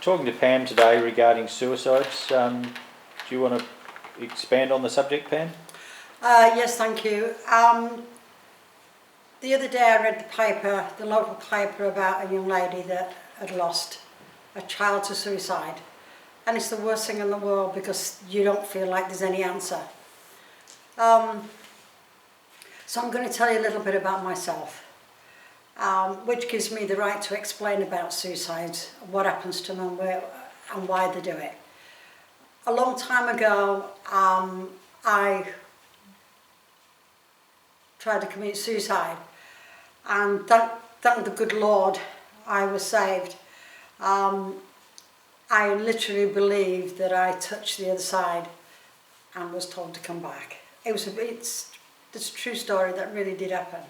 talking to Pam today regarding suicides. Do you want to expand on the subject, Pam? Yes, thank you. The other day I read the paper, the local paper, about a young lady that had lost a child to suicide. And it's the worst thing in the world because you don't feel like there's any answer. So I'm going to tell you a little bit about myself, which gives me the right to explain about suicides, what happens to them and why they do it. A long time ago, I tried to commit suicide, and thank the good Lord I was saved. I literally believed that I touched the other side and was told to come back. It's a true story that really did happen.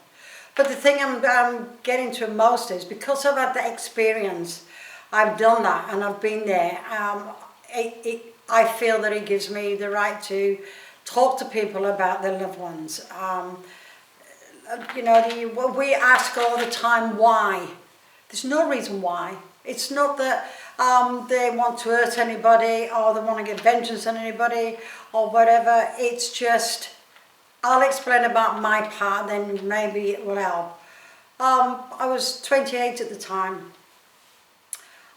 But the thing I'm getting to most is because I've had that experience, I've done that and I've been there. I feel that it gives me the right to talk to people about their loved ones. We ask all the time why. There's no reason why. It's not that they want to hurt anybody or they want to get vengeance on anybody or whatever. It's just, I'll explain about my part, then maybe it will help. I was 28 at the time,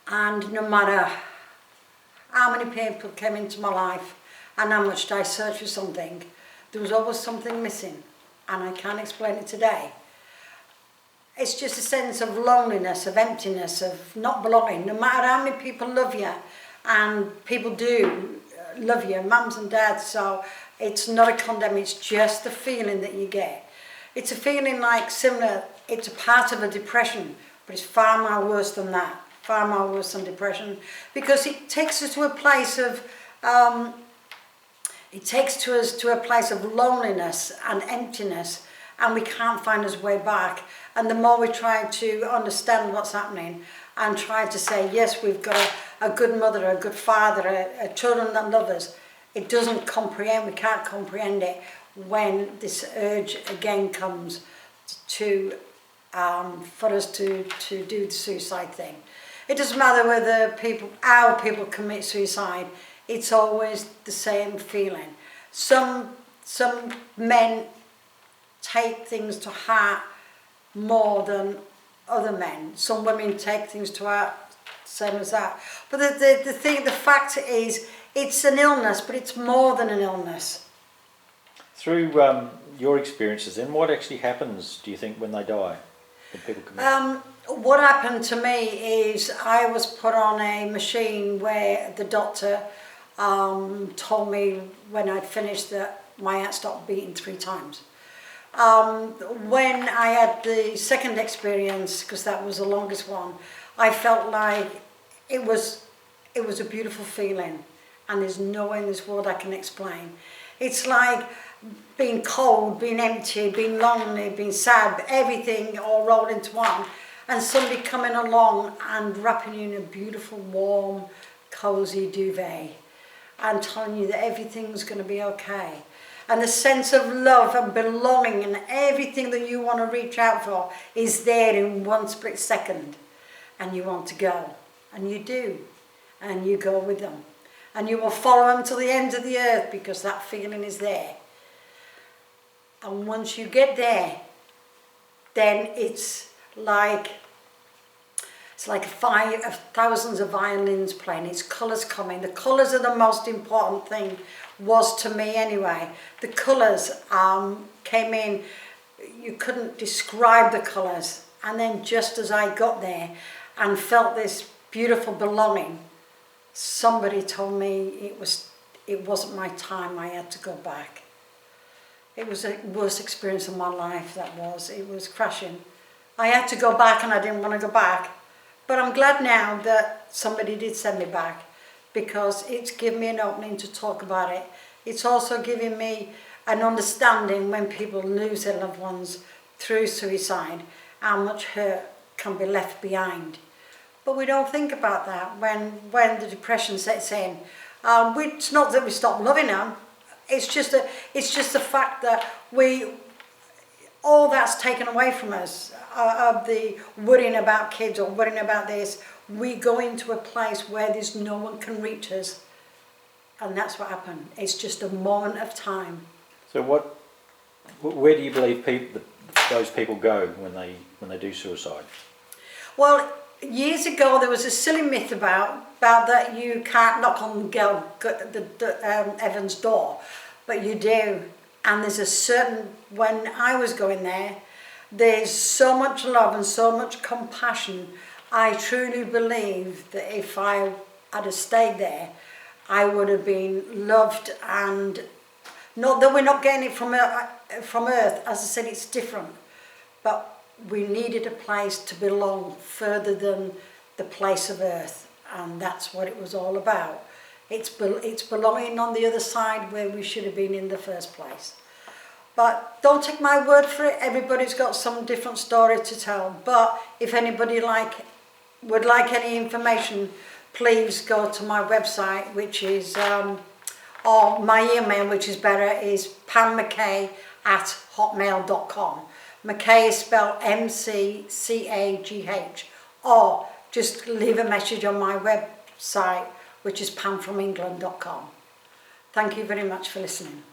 and no matter how many people came into my life and how much I searched for something, there was always something missing, and I can't explain it today. It's just a sense of loneliness, of emptiness, of not belonging. No matter how many people love you, and people do love you, mums and dads, so it's not a condemn, it's just the feeling that you get. It's a feeling like similar, it's a part of a depression, but it's far more worse than that, far more worse than depression, because it takes us to a place of, loneliness and emptiness, and we can't find our way back. And the more we try to understand what's happening and try to say, yes, we've got a good mother, a good father, a children that love us, it doesn't comprehend, we can't comprehend it when this urge again comes to for us to do the suicide thing. It doesn't matter whether our people commit suicide, it's always the same feeling. Some men take things to heart more than other men. Some women take things to heart, same as that. But the fact is, it's an illness, but it's more than an illness. Through your experiences, then, what actually happens, do you think, when they die? When people commit? What happened to me is I was put on a machine where the doctor told me when I'd finished that my heart stopped beating 3 times. When I had the second experience, because that was the longest one, I felt like it was a beautiful feeling, and there's no way in this world I can explain. It's like being cold, being empty, being lonely, being sad, everything all rolled into one, and somebody coming along and wrapping you in a beautiful, warm, cozy duvet and telling you that everything's going to be okay. And the sense of love and belonging and everything that you want to reach out for is there in one split second. And you want to go. And you do. And you go with them. And you will follow them to the ends of the earth because that feeling is there. And once you get there, then it's like thousands of violins playing. It's colours coming. The colours are the most important thing, was to me anyway. The colours came in, you couldn't describe the colours. And then just as I got there and felt this beautiful belonging, somebody told me it wasn't my time, I had to go back. It was the worst experience of my life, that was. It was crashing. I had to go back and I didn't want to go back. But I'm glad now that somebody did send me back, because it's given me an opening to talk about it. It's also giving me an understanding when people lose their loved ones through suicide, how much hurt can be left behind. But we don't think about that when the depression sets in. It's not that we stop loving them. It's just the fact that all that's taken away from us, of the worrying about kids or worrying about this we go into a place where there's no one can reach us, and that's what happened. It's just a moment of time. So where do you believe those people go when they do suicide? Well, years ago there was a silly myth about that you can't knock on Evan's door, but you do. And there's a certain, when I was going there, there's so much love and so much compassion. I truly believe that if I had have stayed there, I would have been loved. And not that we're not getting it from Earth, as I said, it's different, but we needed a place to belong further than the place of Earth, and that's what it was all about. It's belonging on the other side where we should have been in the first place. But don't take my word for it. Everybody's got some different story to tell. But if anybody would like any information, please go to my website, which is or my email, which is better, is pammccagh@hotmail.com. McCagh is spelled M-C-C-A-G-H. Or just leave a message on my website, which is pamfromengland.com. Thank you very much for listening.